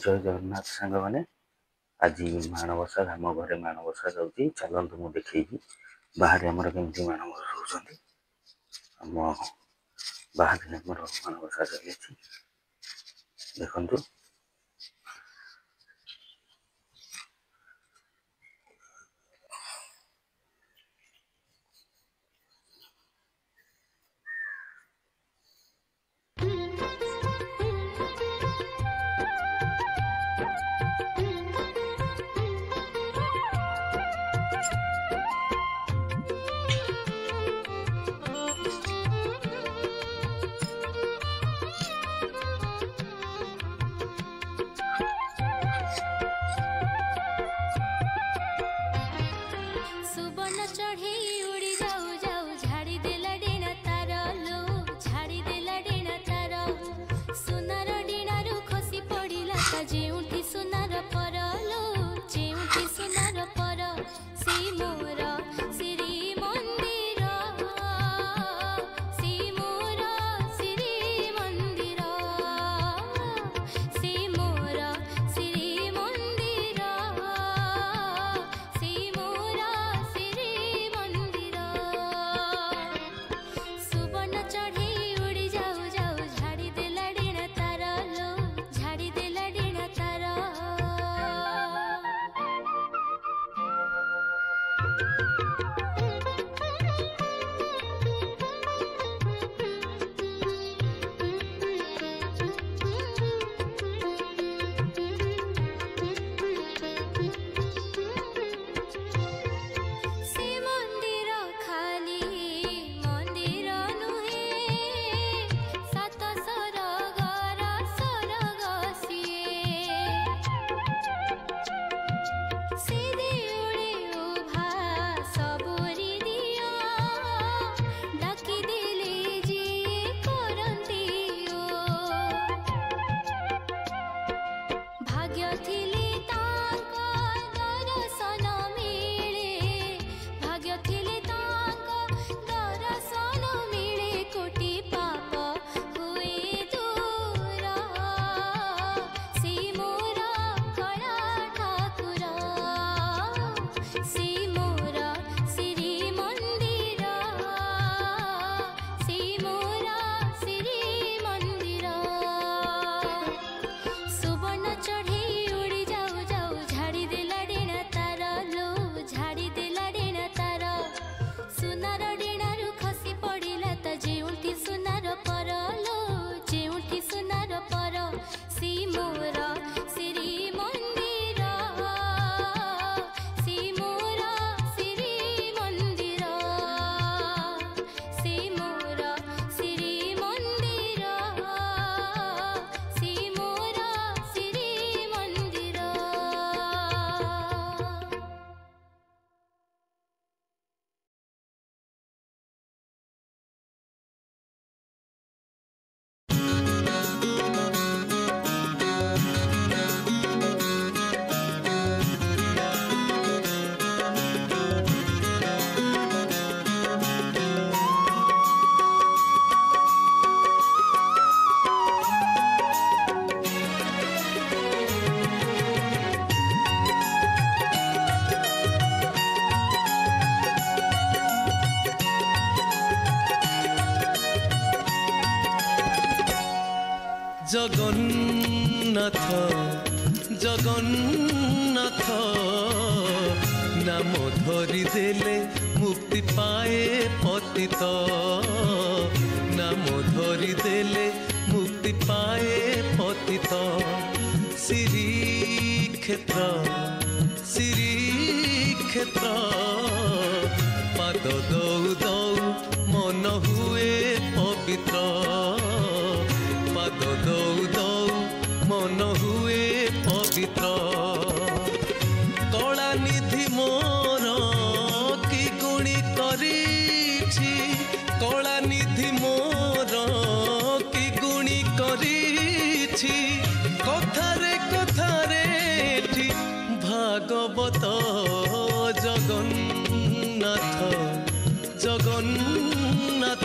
जय जगन्नाथ सांग मैंने आज माणबसा आम घरे माणबसा जाऊँगी चलतु मुझे देखी बाहर आमर कमी माणबसा रोच आम बाहर आमर माणबसा चली देखु जगन्नाथ जगन्नाथ नाम धरी देले मुक्ति पाए पतित नाम धरी देले मुक्ति पाए पतित श्रीक्षेत्र श्रीक्षेत्र पाद दौ दौ मन हुए पवित्र पाद दौ दौ मन हुए पवित्र कला निधि मोर कि गुणी करिछि कला निधि मोर कि गुणी करिछि कथारे कथारे भागवत जगन्नाथ जगन्नाथ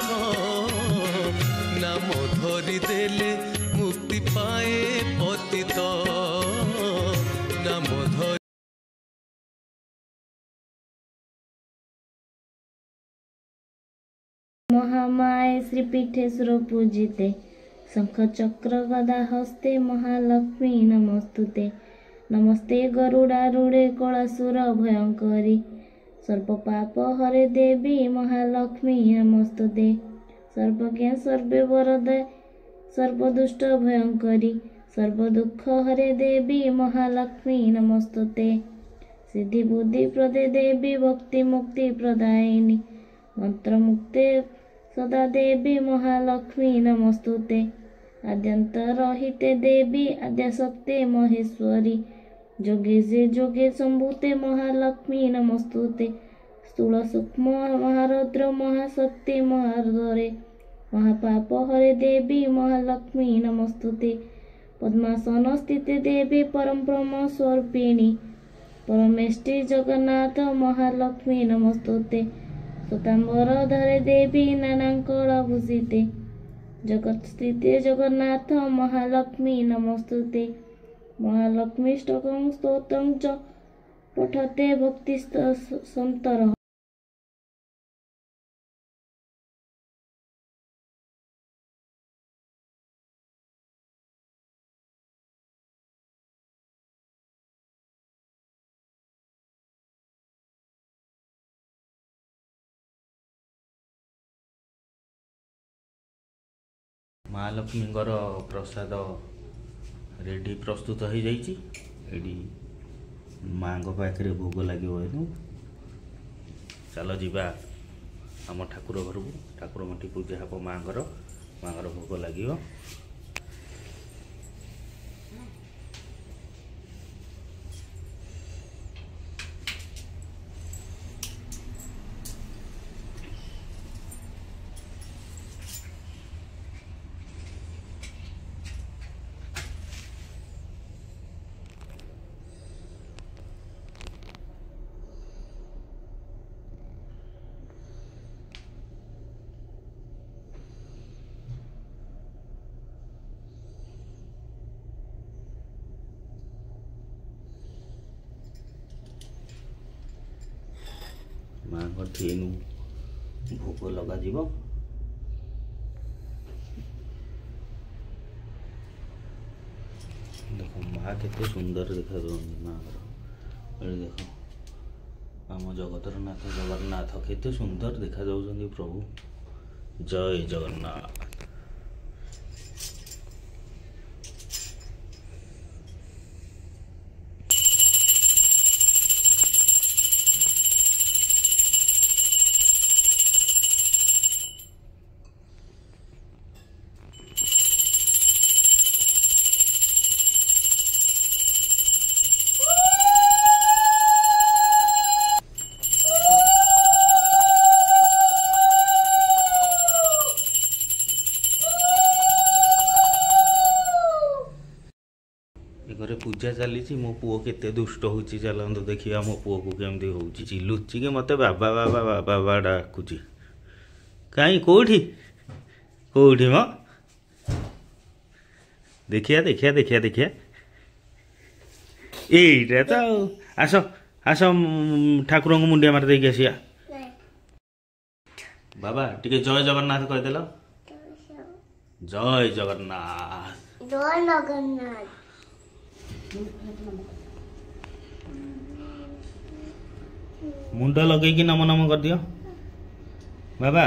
नाम धरी देले मुक्ति पाए पतित महामाये श्रीपीठेश्वर पूजिते शंख चक्र गदा हस्ते महालक्ष्मी नमस्तुते नमस्ते गरुडारूढे कलासुर भयंकरी सर्वपाप हरे देवी महालक्ष्मी नमस्तुते सर्वज्ञ सर्वे वरदे सर्वदुष्ट भयंकरी सर्वदुःख हरे देवी महालक्ष्मी नमस्तुते सिद्धि बुद्धि प्रदे देवी भक्ति मुक्ति प्रदायिनी मंत्र मुक्ते सदा देवी महालक्ष्मी नमस्तुते आद्यंतरहिते देवी आद्यशक्ते महेश्वरी जोगेशे जोगे संभूते महालक्ष्मी नमस्तुते स्थूल सूक्ष्म महारौद्र महाशक्ति महारदरे महापाप हरे देवी महालक्ष्मी नमस्तुते पद्मासन स्थिते देवी परम ब्रह्म स्वरूपिणी परमेष्टि जगन्नाथ महालक्ष्मी नमस्तुते स्वतांबर धरे देवी नानांकल भूषिते जगत स्थिते जगन्नाथ महालक्ष्मी नमस्तुते महालक्ष्मी स्तोत्रं स्तोत्रं च पठते भक्ति संतर महालक्ष्मी प्रसाद रेडी प्रस्तुत हो जाइए माँ पाखे भोग लगे चल जा आम ठाकुर घर को ठाकुर मठी पूजा हम माँ भोग लगे माँ ठेनु भोग लगा जीव देखो माँ केते सुंदर देखा माँ देख आम जगतर नाथ जगन्नाथ केते सुंदर देखा जाउछन्ती प्रभु जय जगन्नाथ। घरे पूजा चली मो पुओ केते दुष्ट होची चलंदो देखिया मो पुओ को केमती होची चिल्लुची के मते बाबा बाबा बाबा बाबा डाकुची काई कोठी कोठी म देखिया देखिया देखिया देखिया एटा तो आस आस ठाकुर को मुंडिया मार देके आसिया बाबा टिके जय जगन्नाथ कह देलो जय जगन्नाथ जय जगन्नाथ मुंड लगे नम नम कर दियो बाबा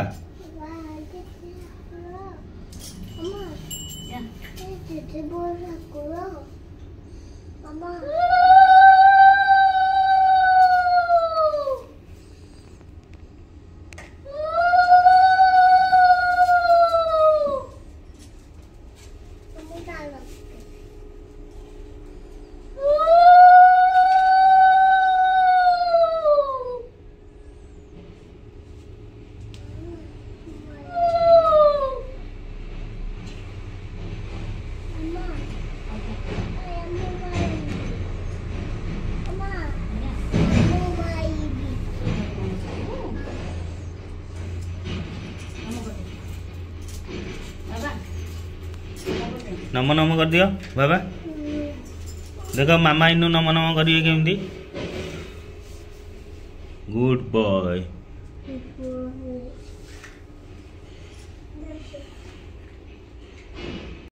नम नम कर दियो बाबा देखो मामा इनु नम नम करिए केमती गुड बॉय